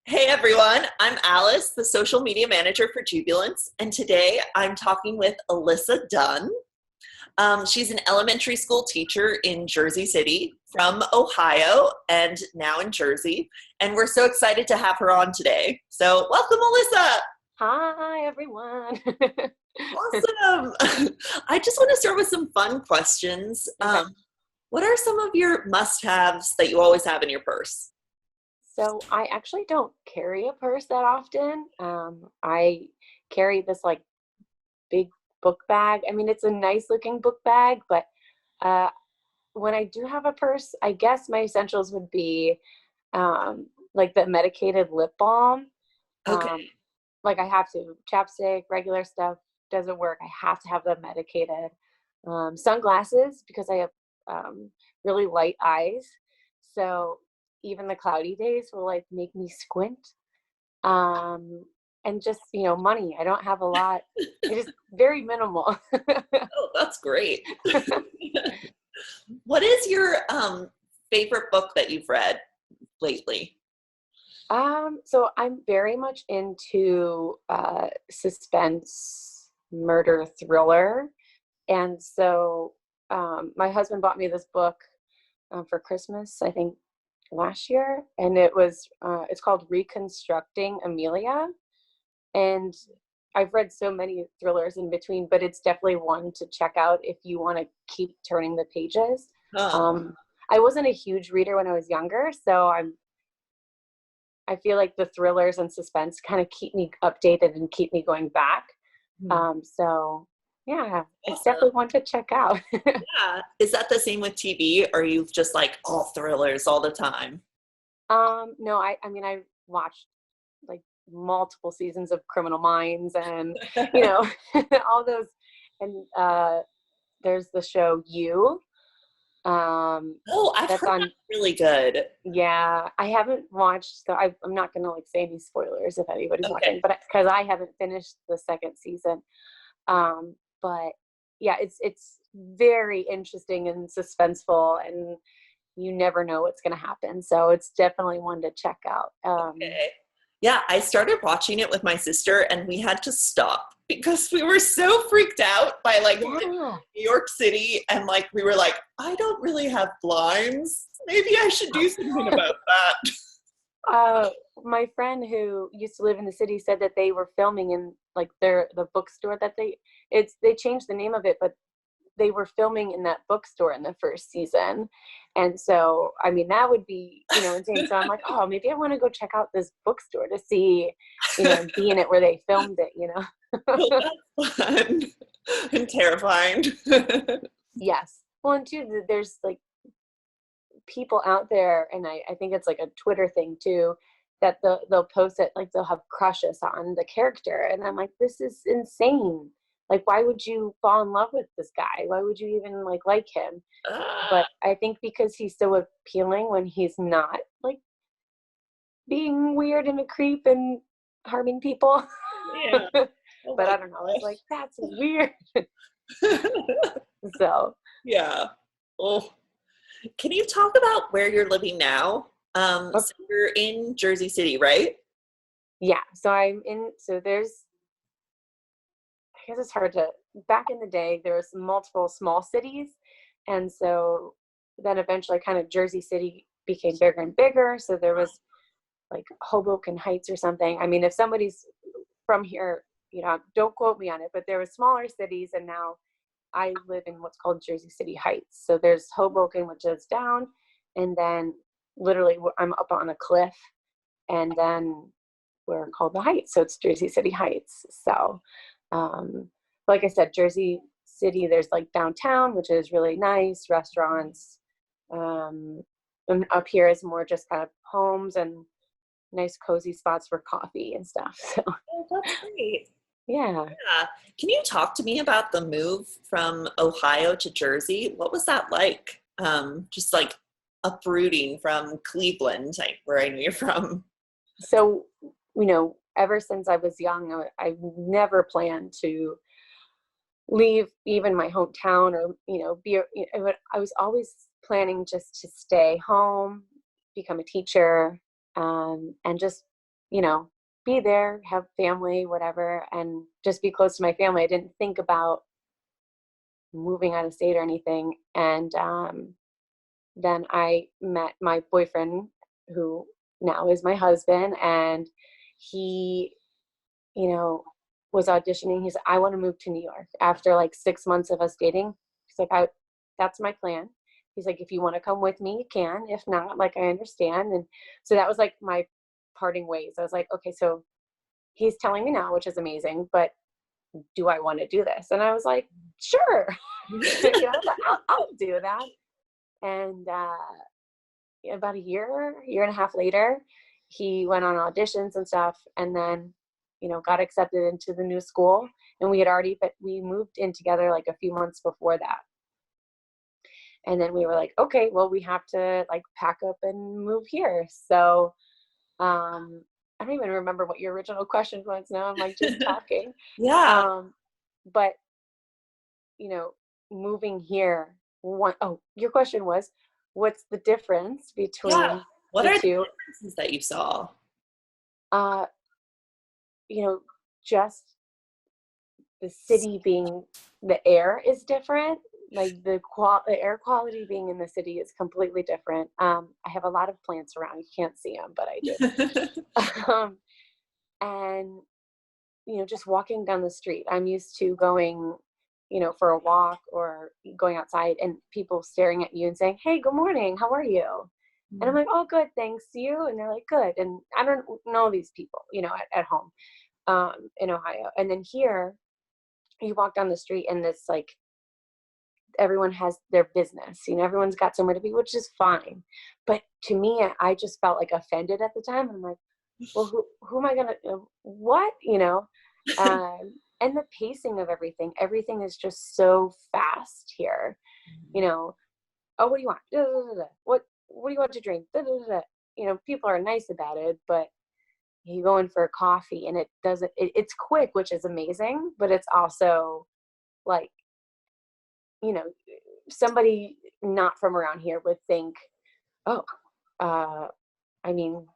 Hey everyone, I'm Alice, the social media manager for Jubilance, and today I'm talking with Alyssa Dunn. She's an elementary school teacher in Jersey City from Ohio and now in Jersey, and we're so excited to have her on today. So, welcome, Alyssa! Hi, everyone. Awesome! I just want to start with some fun questions. Okay. What are some of your must haves that you always have in your purse? So I actually don't carry a purse that often. I carry this like big book bag. I mean, it's a nice looking book bag, but uh, when I do have a purse, I guess my essentials would be like the medicated lip balm. Okay. Um, like I have to chapstick, regular stuff doesn't work. I have to have the medicated. Sunglasses because I have really light eyes, so even the cloudy days will like make me squint. Um, and just money. I don't have a lot. It is very minimal. Oh, that's great. What is your favorite book that you've read lately? So I'm very much into suspense, murder, thriller. And so my husband bought me this book for Christmas, I think last year, and it's called Reconstructing Amelia. And I've read so many thrillers in between, but it's definitely one to check out if you want to keep turning the pages. Oh, Um, I wasn't a huge reader when I was younger, so I feel like the thrillers and suspense kind of keep me updated and keep me going back. So yeah, it's awesome. definitely one to check out. Yeah. Is that the same with TV? Or are you just like all thrillers all the time? No, I mean, I watched like multiple seasons of Criminal Minds and, you know, all those. And there's the show You. Um, Oh, I've that's heard on. that's really good. Yeah, I haven't watched, so I'm not gonna like say any spoilers if anybody's Okay. watching, but because I haven't finished the second season. But yeah, it's very interesting and suspenseful, and you never know what's gonna happen. So it's definitely one to check out. Okay. Yeah, I started watching it with my sister and we had to stop because we were so freaked out by like living Yeah. in New York City and like we were like, I don't really have blinds. Maybe I should do something about that. Uh, my friend who used to live in the city said that they were filming in like the bookstore that they changed the name of it, but they were filming in that bookstore in the first season. And so, I mean, that would be, insane. So I'm like, oh, maybe I want to go check out this bookstore to see, and be in it where they filmed Well, it. that's fun and terrifying. Yes. Well, and two, there's like people out there, and I think it's like a Twitter thing too, that they'll post it, like they'll have crushes on the character. And I'm like, this is insane. Like, why would you fall in love with this guy? Why would you even like him? Ah, But I think because he's so appealing when he's not like being weird and a creep and harming people. yeah. Oh But my I don't know. It's like, gosh. that's weird. So, Yeah. Oh, can you talk about where you're living now? okay. So you're in Jersey City, right? Yeah. So there's, I guess it's hard to, back in the day, there was multiple small cities. And so then eventually kind of Jersey City became bigger and bigger. So there was like Hoboken Heights or something. I mean, if somebody's from here, don't quote me on it, but there were smaller cities, and now I live in what's called Jersey City Heights. So there's Hoboken, which is down, and then literally I'm up on a cliff, and then we're called the Heights. So it's Jersey City Heights. So, um, like I said, Jersey City, there's like downtown, which is really nice, restaurants. Um, and up here is more just kind of homes and nice cozy spots for coffee and stuff. So Oh, that's great. yeah. Yeah. Can you talk to me about the move from Ohio to Jersey? What was that like? Just like uprooting from Cleveland, like where I know you're from. So, ever since I was young, I never planned to leave even my hometown or, I was always planning just to stay home, become a teacher, and just you know, be there, have family, whatever, and just be close to my family. I didn't think about moving out of state or anything. And then I met my boyfriend, who now is my husband, and he, you know, was auditioning. He's like, I want to move to New York after like 6 months of us dating. He's like, that's my plan. He's like, if you want to come with me, you can. If not, like, I understand. And so that was like my parting ways. I was like, okay, so he's telling me now, which is amazing, but do I want to do this? And I was like, sure. I'll do that. And about a year and a half later, he went on auditions and stuff, and then, got accepted into the new school. And we moved in together like a few months before that. And then we were like, okay, well, we have to like pack up and move here. So I don't even remember what your original question was now. I'm like just talking. Yeah. But moving here, your question was, what's the difference Yeah. between What the are the two? differences that you saw? Just the city being, the air is different. Like the air quality being in the city is completely different. I have a lot of plants around. You can't see them, but I do. And just walking down the street, I'm used to going, for a walk or going outside and people staring at you and saying, hey, good morning, how are you? And I'm like, oh, good, thanks, you? And they're like, good. And I don't know these people, at home in Ohio. And then here, you walk down the street and it's like everyone has their business, everyone's got somewhere to be, which is fine. But to me, I just felt like offended at the time. I'm like, well, who am I gonna, what, and the pacing of everything is just so fast here. Oh, what do you want? Da, da, da, da. What do you want to drink? Da, da, da, da. People are nice about it, but you go in for a coffee and it's quick, which is amazing, but it's also like, somebody not from around here would think, oh, I mean,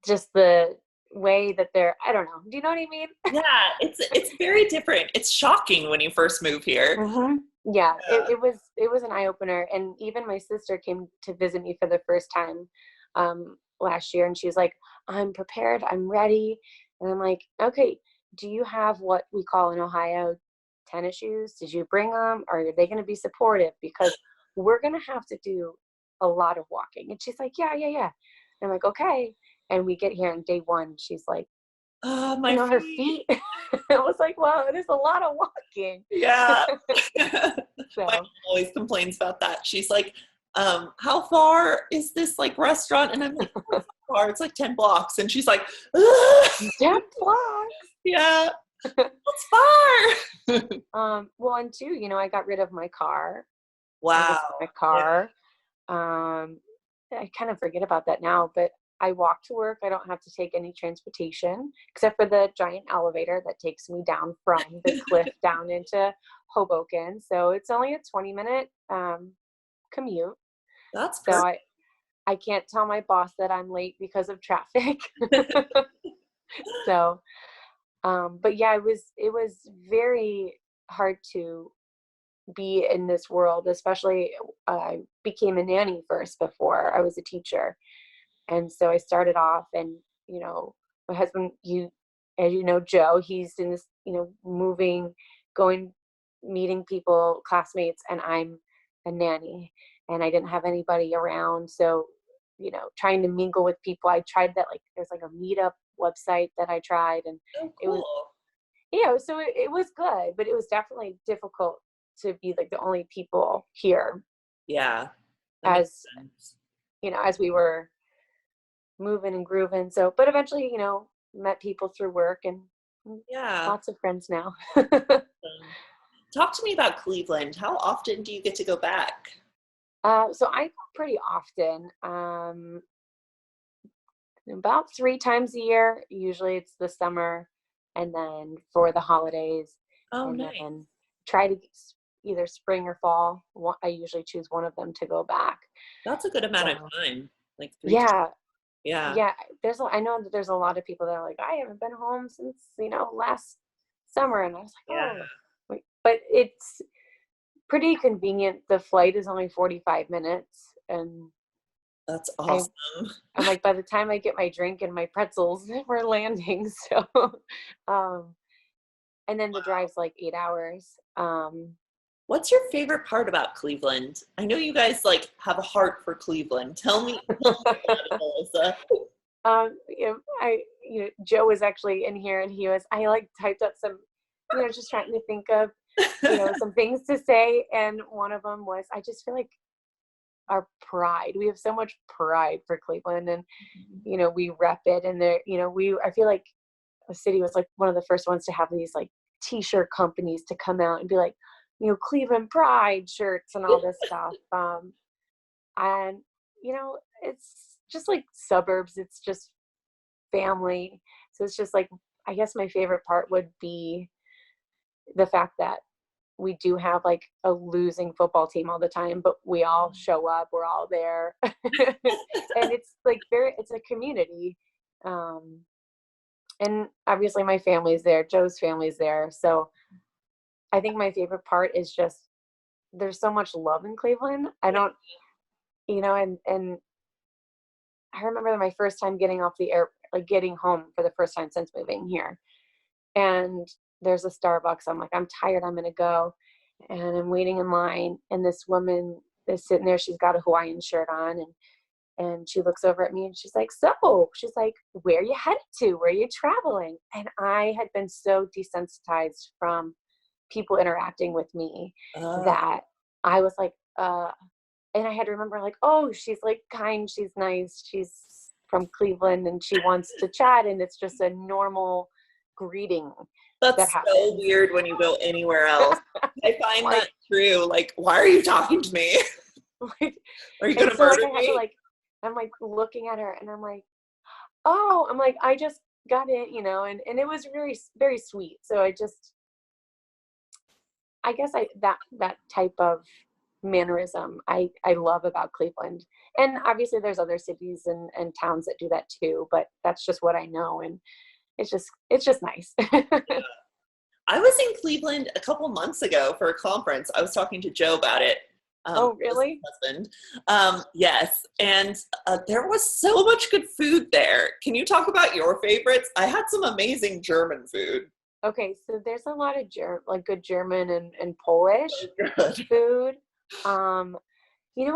just the way that I don't know. Do you know what I mean? Yeah, it's very different. It's shocking when you first move here. Mm-hmm. Yeah, it was an eye opener. And even my sister came to visit me for the first time last year, and she was like, I'm prepared, I'm ready. And I'm like, okay, do you have what we call in Ohio tennis shoes? Did you bring them? Or are they going to be supportive? Because we're going to have to do a lot of walking. And she's like, yeah. And I'm like, okay. And we get here on day one, she's like, My her feet. I was like, wow, there's a lot of walking. Yeah. So. My mom always complains about that. She's like, how far is this like restaurant? And I'm like, oh, it's not far. It's like 10 blocks. And she's like, 10 blocks. Yeah. It's far. Well, and two, I got rid of my car. Wow. My car. Yeah. I kind of forget about that now, but I walk to work. I don't have to take any transportation except for the giant elevator that takes me down from the cliff down into Hoboken. So it's only a 20-minute commute. That's so perfect. I can't tell my boss that I'm late because of traffic. So, but yeah, it was very hard to be in this world, especially I became a nanny first before I was a teacher. And so I started off, and, my husband, as you know, Joe, he's in this, moving, going, meeting people, classmates, and I'm a nanny, and I didn't have anybody around. So, trying to mingle with people, I tried that, like, there's like a meetup website that I tried, and Oh, it was, so it was good, but it was definitely difficult to be like the only people here. Yeah. As, as we were moving and grooving. So, but eventually, met people through work, and lots of friends now. Talk to me about Cleveland. How often do you get to go back? So I go pretty often, about 3 times a year. Usually it's the summer, and then for the holidays. Oh, and nice. Then try to either spring or fall. I usually choose one of them to go back. That's a good amount of time. Like 3 yeah. times. Yeah. yeah, I know that there's a lot of people that are like, I haven't been home since, last summer. And I was like, Yeah. oh, wait. But it's pretty convenient. The flight is only 45 minutes. And That's I, awesome. I'm like, by the time I get my drink and my pretzels, we're landing. So, um, and then the drive's like 8 hours. What's your favorite part about Cleveland? I know you guys like have a heart for Cleveland. Tell me about it, Melissa. Joe was actually in here and I like typed up some, just trying to think of, some things to say. And one of them was, I just feel like our pride, we have so much pride for Cleveland, and, we rep it. And I feel like the city was like one of the first ones to have these like t-shirt companies to come out and be like, Cleveland pride shirts and all this stuff. And, it's just like suburbs. It's just family. So it's just like, I guess my favorite part would be the fact that we do have like a losing football team all the time, but we all show up, we're all there. And it's like it's a community. And obviously my family's there, Joe's family's there. So I think my favorite part is just, there's so much love in Cleveland. I don't, and I remember my first time getting off the air, like getting home for the first time since moving here. And there's a Starbucks. I'm like, I'm tired. I'm going to go. And I'm waiting in line. And this woman is sitting there. She's got a Hawaiian shirt on. And she looks over at me and she's like, she's like, where are you headed to? Where are you traveling? And I had been so desensitized from people interacting with me that I was like, and I had to remember, like, oh, she's like kind, she's nice, she's from Cleveland and she wants to chat, and it's just a normal greeting that That's happens. so weird when you go anywhere else. I find that true. Like, why are you talking to me? Like, are you gonna murder me? I'm like looking at her and I'm like, oh, I'm like, I just got it, and it was very, very sweet. So I guess that type of mannerism I love about Cleveland. And obviously there's other cities and towns that do that too, but that's just what I know. And it's just nice. I was in Cleveland a couple months ago for a conference. I was talking to Joe about it. Oh, really? Husband. Yes. And there was so much good food there. Can you talk about your favorites? I had some amazing German food. Okay. So there's a lot of good German and Polish food.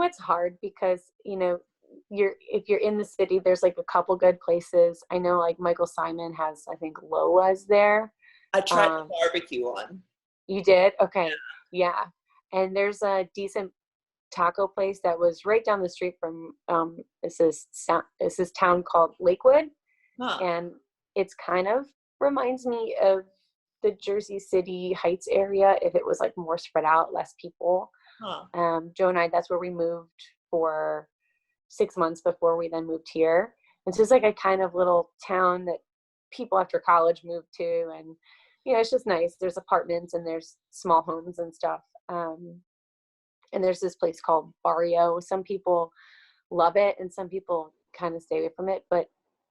It's hard because, if you're in the city, there's like a couple good places. I know like Michael Simon has, I think, Lola's there. I tried the barbecue one. You did? Okay. Yeah. And there's a decent taco place that was right down the street from this town called Lakewood. And it's kind of reminds me of the Jersey City Heights area if it was like more spread out, less people. Joe and I, that's where we moved for 6 months before we then moved here. And so it's like a kind of little town that people after college moved to, and it's just nice. There's apartments and there's small homes and stuff. And there's this place called Barrio. Some people love it and some people kind of stay away from it, but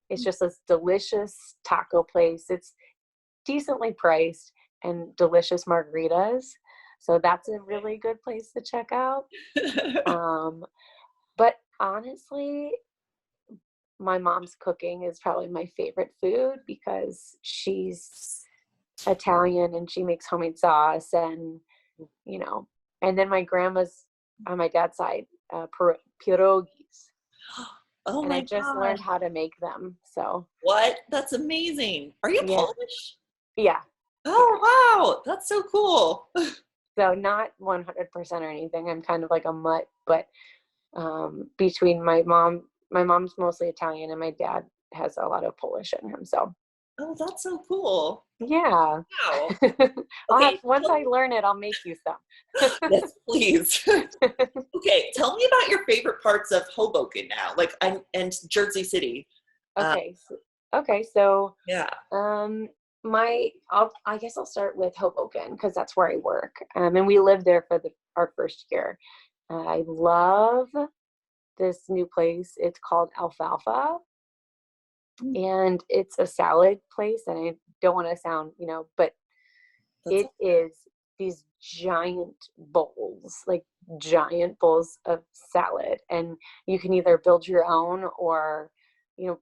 it's just this delicious taco place. It's decently priced and delicious margaritas. So that's a really good place to check out. But honestly, my mom's cooking is probably my favorite food because she's Italian and she makes homemade sauce, and and then my grandma's on my dad's side, pierogies. Oh and my I just God. learned how to make them. So what? That's amazing. Are you Polish? Yeah. Oh wow, that's so cool. So not 100% or anything. I'm kind of like a mutt, but between my mom's mostly Italian and my dad has a lot of Polish in him. So oh, that's so cool. Yeah. Wow. Once I learn it, I'll make you some. Yes, please. Okay, tell me about your favorite parts of Hoboken now, and Jersey City. Okay. So yeah. I guess I'll start with Hoboken because that's where I work. And we lived there for our first year. I love this new place. It's called Alfalfa. and it's a salad place, and I don't want to sound, but That's it is these giant bowls of salad, and you can either build your own or,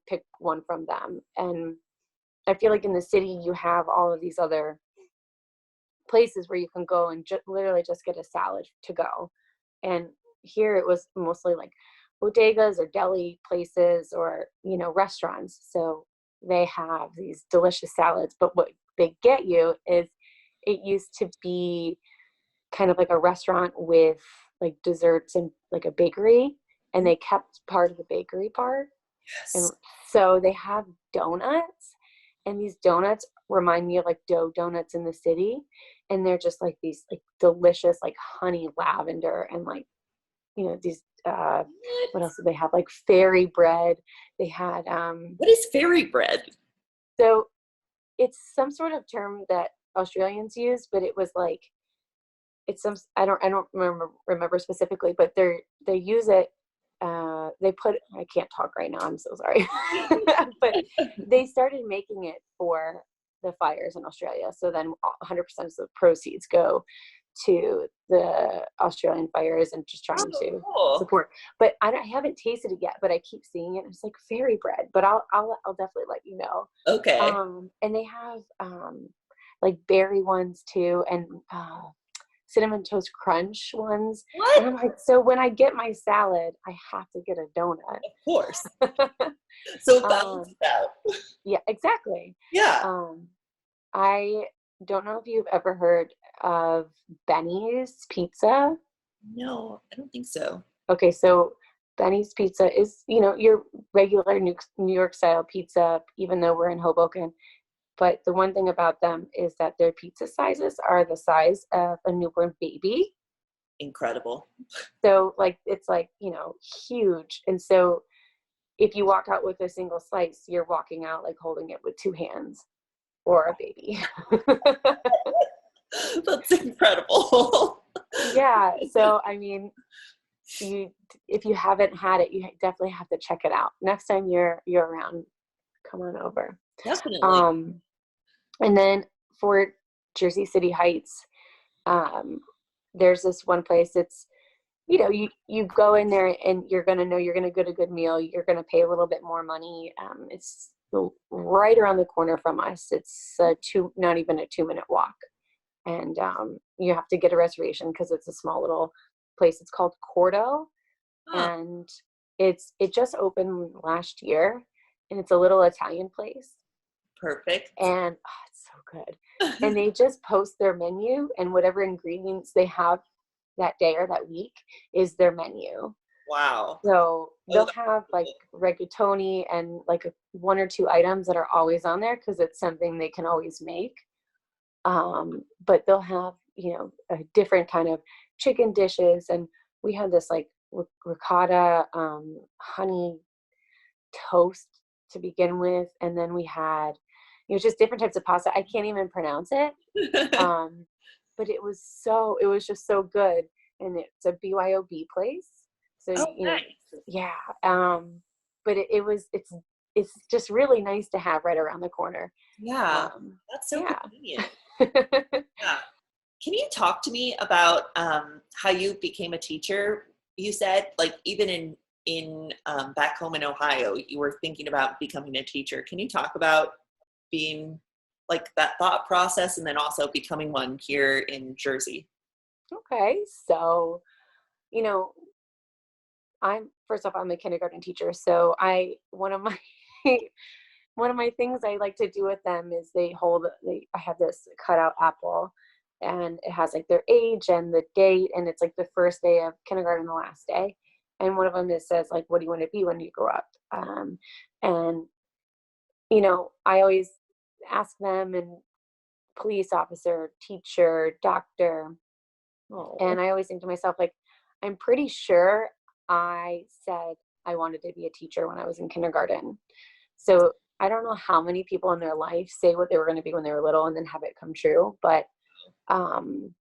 pick one from them. And I feel like in the city you have all of these other places where you can go and literally just get a salad to go. And here it was mostly like bodegas or deli places or, restaurants. So they have these delicious salads, but what they get you is, it used to be kind of like a restaurant with like desserts and like a bakery, and they kept part of the bakery part. And yes. so they have donuts, and these donuts remind me of like dough donuts in the city. And they're just like these like delicious, like honey lavender, and like, these, what else did they have? Like fairy bread. They had, What is fairy bread? so it's some sort of term that Australians use, but it was like, it's some, I don't remember specifically, but they use it, I can't talk right now, I'm so sorry. But they started making it for the fires in Australia. So then 100% of the proceeds go to the Australian fires, and just trying Oh, to cool. support. But I haven't tasted it yet, but I keep seeing it. It's like fairy bread, but I'll definitely let you know. Okay. And they have, like berry ones too, and cinnamon toast crunch ones. And What? I'm like, so when I get my salad, I have to get a donut. Of course. So it um, balances out. yeah, exactly. Yeah. Um, I don't know if you've ever heard of Benny's Pizza. No, I don't think so. Okay, so Benny's Pizza is, your regular New York style pizza, even though we're in Hoboken. But the one thing about them is that their pizza sizes are the size of a newborn baby. Incredible. So like, it's like, huge. And so if you walk out with a single slice, you're walking out like holding it with two hands, or a baby. That's incredible. Yeah. So, I mean, if you haven't had it, you definitely have to check it out. Next time you're around, come on over. Definitely. Um, and then for Jersey City Heights, um, there's this one place. It's, you go in there, and you're going to know you're going to get a good meal. You're going to pay a little bit more money. It's right around the corner from us. It's not even a 2-minute walk. And you have to get a reservation because it's a small little place. It's called Cordo, Huh, and it just opened last year, and it's a little Italian place. perfect. And it's so good. And they just post their menu, and whatever ingredients they have that day or that week is their menu. Wow. So Oh, they'll have like rigatoni and like one or two items that are always on there because it's something they can always make. But they'll have, a different kind of chicken dishes. And we had this like ricotta, honey toast to begin with. And then we had, just different types of pasta. I can't even pronounce it. But it was just so good. And it's a BYOB place. So, Oh, nice. yeah. But it's just really nice to have right around the corner. Yeah, that's so Yeah. convenient. Yeah. Can you talk to me about how you became a teacher? You said, like, even in back home in Ohio, you were thinking about becoming a teacher. Can you talk about being like that thought process and then also becoming one here in Jersey? Okay. So, you know, first off, I'm a kindergarten teacher. So one of my, one of my things I like to do with them is I have this cutout apple, and it has like their age and the date, and it's like the first day of kindergarten, the last day. And one of them says like, what do you want to be when you grow up? And, I always ask them, and police officer, teacher, doctor. Oh, And I always think to myself, like, I'm pretty sure I said I wanted to be a teacher when I was in kindergarten. So I don't know how many people in their life say what they were going to be when they were little and then have it come true. But um,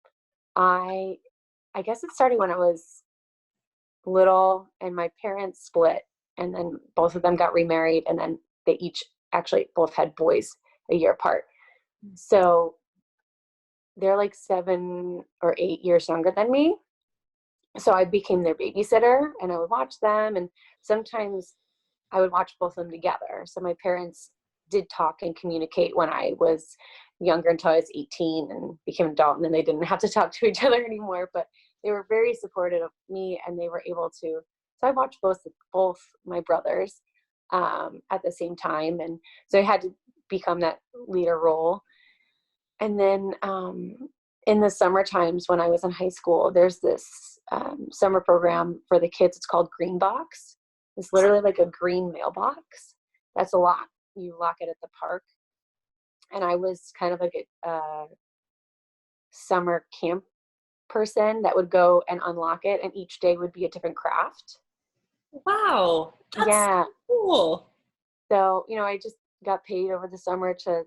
I I guess it started when I was little, and my parents split, and then both of them got remarried, and then they each actually both had boys a year apart. So they're like 7 or 8 years younger than me. So I became their babysitter, and I would watch them, and sometimes I would watch both of them together. So my parents did talk and communicate when I was younger until I was 18 and became an adult, and then they didn't have to talk to each other anymore, but they were very supportive of me, and they were able to. So I watched both my brothers at the same time, and so I had to become that leader role. And then in the summer times when I was in high school, there's this summer program for the kids. It's called Green Box. It's literally like a green mailbox. That's a lot. You lock it at the park. And I was kind of like a summer camp person that would go and unlock it, and each day would be a different craft. Wow. That's Yeah. so cool. So, I just got paid over the summer to,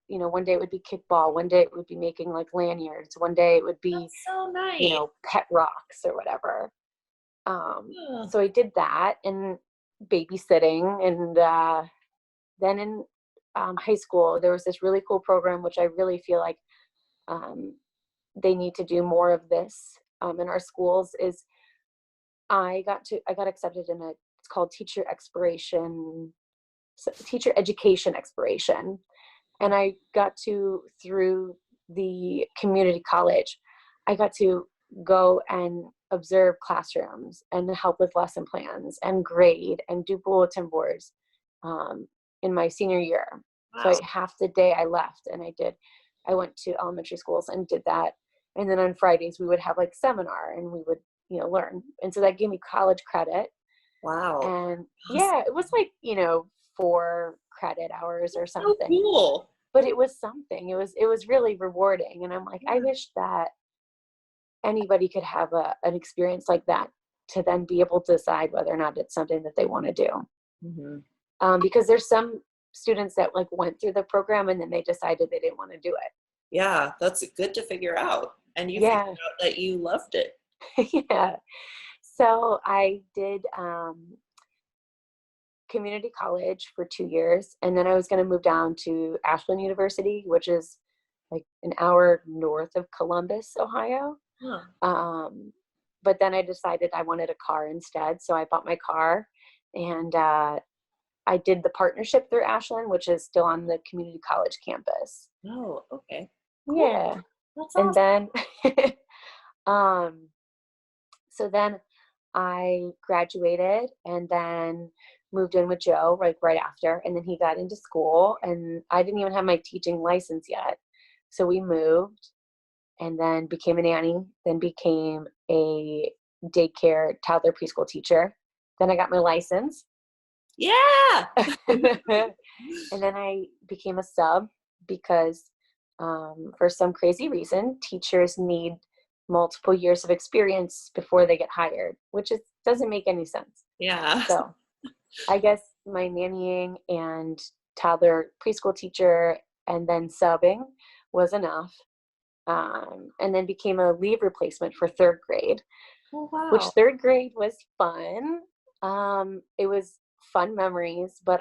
one day it would be kickball, one day it would be making like lanyards, one day it would be, That's so nice. pet rocks or whatever. Yeah. So I did that and babysitting. And then in high school, there was this really cool program, which I really feel like they need to do more of this in our schools, is I got accepted in it's called teacher education exploration. And I got to, through the community college, I got to go and observe classrooms and help with lesson plans and grade and do bulletin boards in my senior year. Wow. So half the day I left and I went to elementary schools and did that. And then on Fridays we would have like seminar and we would, learn. And so that gave me college credit. Wow. And yeah, it was like, 4 credit hours or something. So cool. But it was something. It was really rewarding. And I'm like, I wish that anybody could have an experience like that to then be able to decide whether or not it's something that they want to do. Mm-hmm. Because there's some students that like went through the program and then they decided they didn't want to do it. Yeah, that's good to figure out. And you figured out that you loved it. Yeah. So I did community college for 2 years, and then I was going to move down to Ashland University, which is like an hour north of Columbus, Ohio. But then I decided I wanted a car instead, so I bought my car, and I did the partnership through Ashland, which is still on the community college campus. Oh, okay. Cool. Yeah. That's awesome. And then so then I graduated and then moved in with Joe right after, and then he got into school, and I didn't even have my teaching license yet. So we moved and then became a nanny, then became a daycare toddler preschool teacher. Then I got my license. Yeah. And then I became a sub because for some crazy reason, teachers need multiple years of experience before they get hired, which doesn't make any sense. Yeah. So I guess my nannying and toddler preschool teacher and then subbing was enough. And then became a leave replacement for 3rd grade. Oh, wow. Which 3rd grade was fun. It was fun memories, but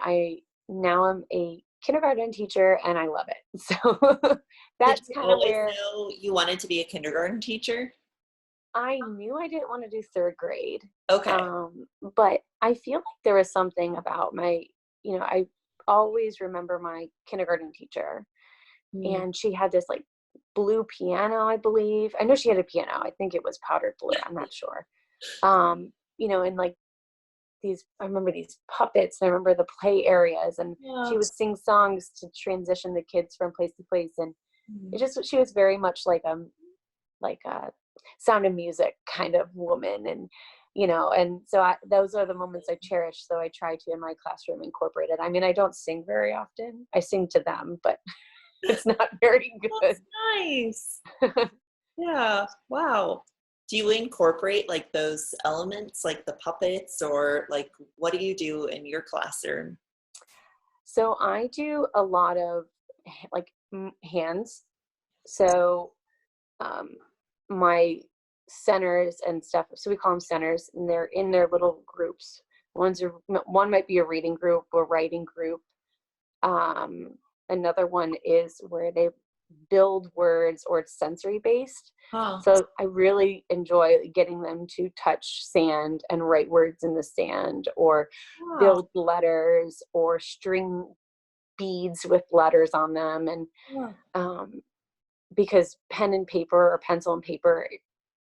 now I'm a kindergarten teacher and I love it. So that's kind of where. Did you always know you wanted to be a kindergarten teacher? I knew I didn't want to do 3rd grade. Okay. But I feel like there was something about I always remember my kindergarten teacher, and she had this like blue piano, I believe. I know she had a piano. I think it was powdered blue. I'm not sure. And like I remember these puppets, and I remember the play areas, and she would sing songs to transition the kids from place to place. And she was very much like a Sound of Music kind of woman. And, and so those are the moments I cherish. So I try to, in my classroom, incorporate it. I mean, I don't sing very often. I sing to them, but it's not very good. That's nice. Yeah. Wow. Do you incorporate like those elements, like the puppets, or like what do you do in your classroom? So I do a lot of like hands. So my centers and stuff, so we call them centers, and they're in their little groups. One might be a reading group or writing group. Um, Another one is where they build words, or it's sensory based. Huh. So I really enjoy getting them to touch sand and write words in the sand, or Wow. build letters, or string beads with letters on them. And Yeah. because pen and paper, or pencil and paper,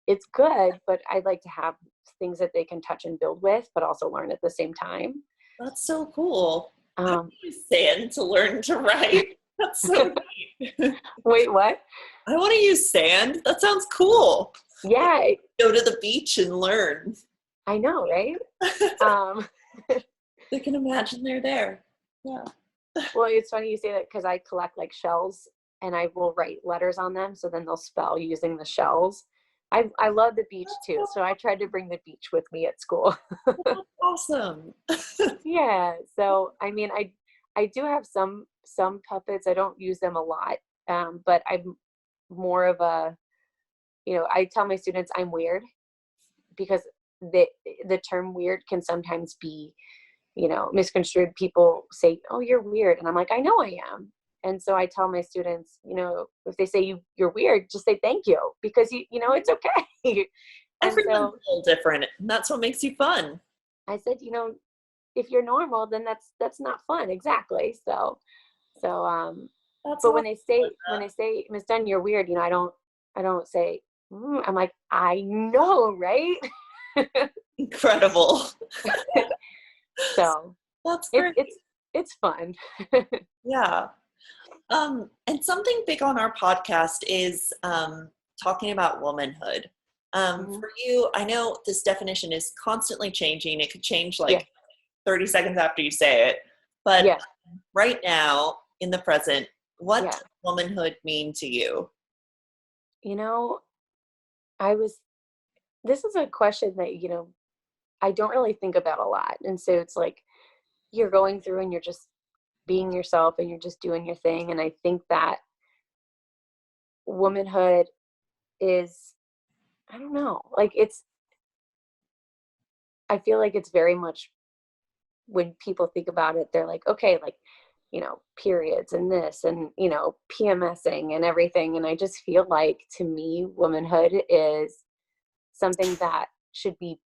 it's good, but I like to have things that they can touch and build with, but also learn at the same time. That's so cool. I Um, use sand to learn to write. That's so neat. Wait, what? I want to use sand. That sounds cool. Like, Yeah, go to the beach and learn. I know, right? Um, They can imagine they're there. Yeah. well, it's funny you say that, because I collect like shells, and I will write letters on them, so then they'll spell using the shells. I love the beach That's too, so I tried to bring the beach with me at school. awesome. Yeah, so I mean, I do have some puppets. I don't use them a lot, but I'm more of a, I tell my students I'm weird, because the term weird can sometimes be, misconstrued. People say, "Oh, you're weird," and I'm like, "I know I am." And so I tell my students, if they say you're weird, just say thank you, because it's okay. And Everyone's so a little different, and that's what makes you fun. I said, if you're normal, then that's not fun. Exactly. So That's but awesome. when they say, Miss Dunn, you're weird, I don't say, I'm like, I know, right? Incredible. So That's it's great. it's it's fun. Yeah. And something big on our podcast is talking about womanhood. Mhm. For you, I know this definition is constantly changing. It could change Yeah. like 30 seconds after you say it. But Yeah. right now, in the present, what Yeah. does womanhood mean to you? You know, I was this is a question that, I don't really think about a lot. And so it's like you're going through and you're just being yourself and you're just doing your thing. And I think that womanhood is, I don't know, like I feel like it's very much, when people think about it, they're like, okay, like, periods and this and, PMSing and everything. And I just feel like, to me, womanhood is something that should be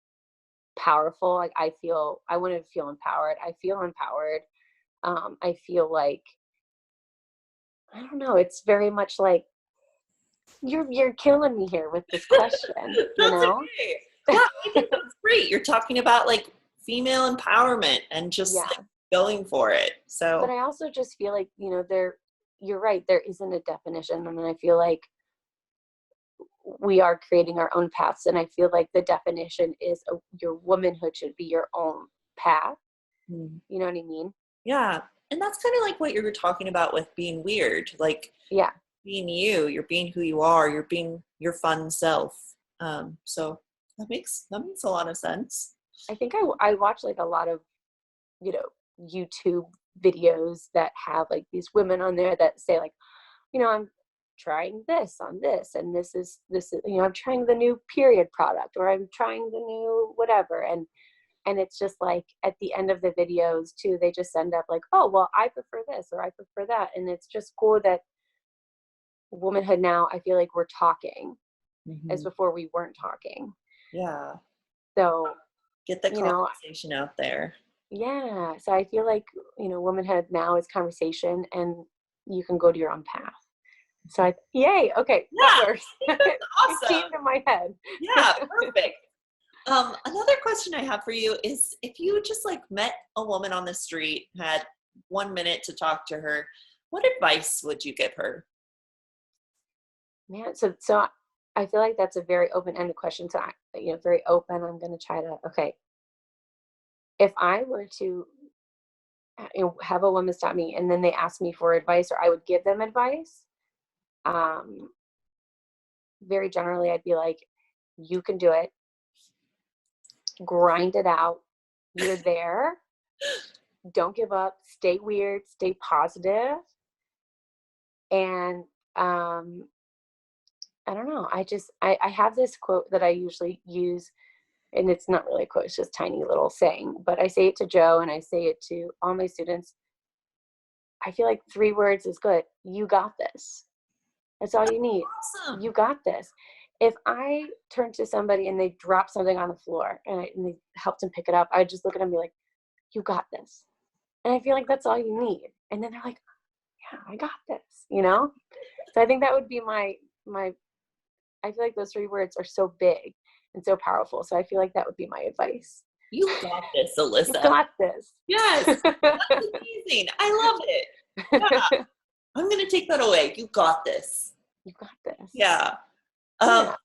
powerful. Like, I want to feel empowered. I feel empowered. I feel like, I don't know, it's very much like, you're killing me here with this question, That's okay. Yeah, I think that's great. You're talking about like female empowerment and just like Yeah. going for it. But So I also just feel like, you're right, there isn't a definition. I mean, I feel like we are creating our own paths, and I feel like the definition is, your womanhood should be your own path. mm, You know what I mean? yeah. And that's kind of like what you were talking about with being weird, like Yeah. being you, you're being who you are, you're being your fun self. So that makes a lot of sense. I think I watch like a lot of, you know, YouTube videos that have like these women on there that say like, I'm trying this on this, and this is, I'm trying the new period product, or I'm trying the new whatever. And it's just like, at the end of the videos too, they just end up like, oh, well, I prefer this, or I prefer that. And it's just cool that womanhood now, I feel like we're talking, as Hmm. before we weren't talking. Yeah. So, Get the you know, conversation out there. yeah. So I feel like, womanhood now is conversation, and you can go to your own path. So yay. Okay. Yeah, That I works. think It that's came awesome. to my head. Yeah, perfect. Another question I have for you is if you just like met a woman on the street, had 1 minute to talk to her, what advice would you give her? Man. So I feel like that's a very open-ended question. So very open. I'm going to try to, okay. If I were to have a woman stop me and then they ask me for advice, or I would give them advice, um, very generally, I'd be like, you can do it, grind it out. You're there. Don't give up. Stay weird. Stay positive. And I don't know. I have this quote that I usually use, and it's not really a quote, it's just tiny little saying, but I say it to Joe and I say it to all my students. I feel like 3 words is good. You got this. That's all you need. Awesome. You got this. If I turn to somebody and they drop something on the floor and they helped them pick it up, I just look at them and be like, you got this. And I feel like that's all you need. And then they're like, yeah, I got this, you know? So I think that would be my, I feel like those 3 words are so big and so powerful. So I feel like that would be my advice. You got this, Alyssa. You got this. Yes. That's amazing. I love it. Yeah. I'm going to take that away. You got this. You got this. Yeah. Yeah.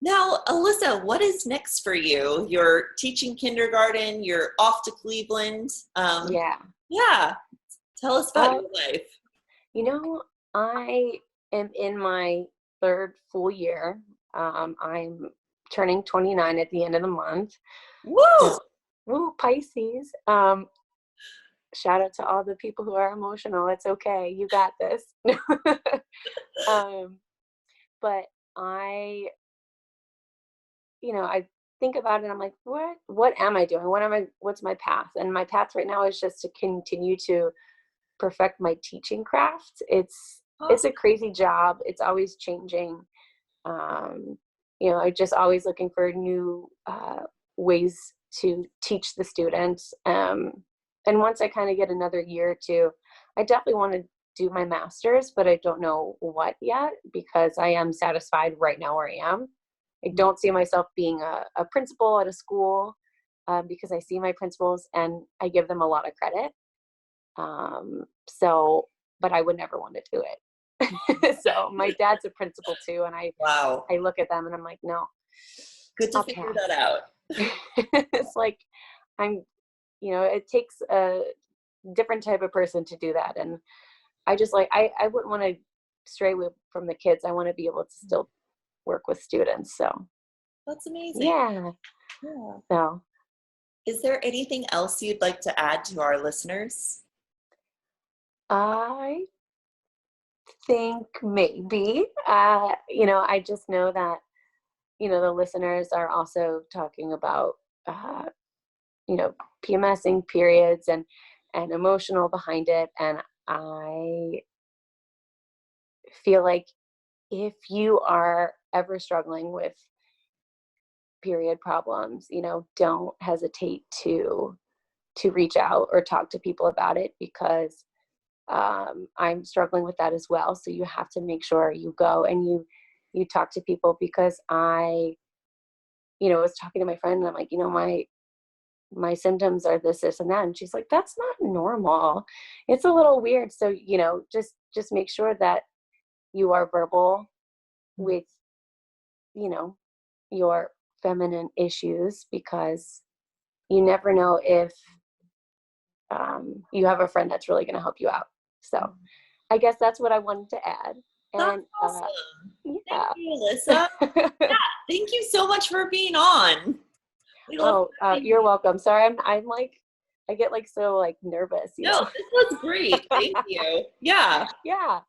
Now, Alyssa, what is next for you? You're teaching kindergarten. You're off to Cleveland. Yeah. Yeah. Tell us about your life. You know, I am in my 3rd full year. I'm turning 29 at the end of the month. Woo! Woo, Pisces. Shout out to all the people who are emotional. It's okay. You got this. But I think about it. I'm like, what am I doing? What's my path? And my path right now is just to continue to perfect my teaching craft. It's a crazy job. It's always changing. I'm just always looking for new ways to teach the students. And once I kind of get another year or two, I definitely want to do my master's, but I don't know what yet, because I am satisfied right now where I am. I don't see myself being a principal at a school, because I see my principals and I give them a lot of credit. But I would never want to do it. So my dad's a principal too, and I look at them and I'm like, no. Good to figure that out. It's like it takes a different type of person to do that, and I just I wouldn't want to stray away from the kids. I want to be able to still work with students. So that's amazing. Yeah. So, is there anything else you'd like to add to our listeners? I think maybe, I just know that, the listeners are also talking about, PMSing periods and emotional behind it. And I feel like if you are ever struggling with period problems, don't hesitate to reach out or talk to people about it, because I'm struggling with that as well. So you have to make sure you go and you talk to people, because I was talking to my friend and I'm like, my symptoms are this, and that. And she's like, that's not normal. It's a little weird. So, just make sure that you are verbal with, your feminine issues, because you never know if you have a friend that's really going to help you out. So I guess that's what I wanted to add. And that's awesome. Thank you, Alyssa. Yeah, thank you so much for being on. You're welcome. Sorry, I'm like, I get so nervous. No, this was great. Thank you. Yeah. Yeah.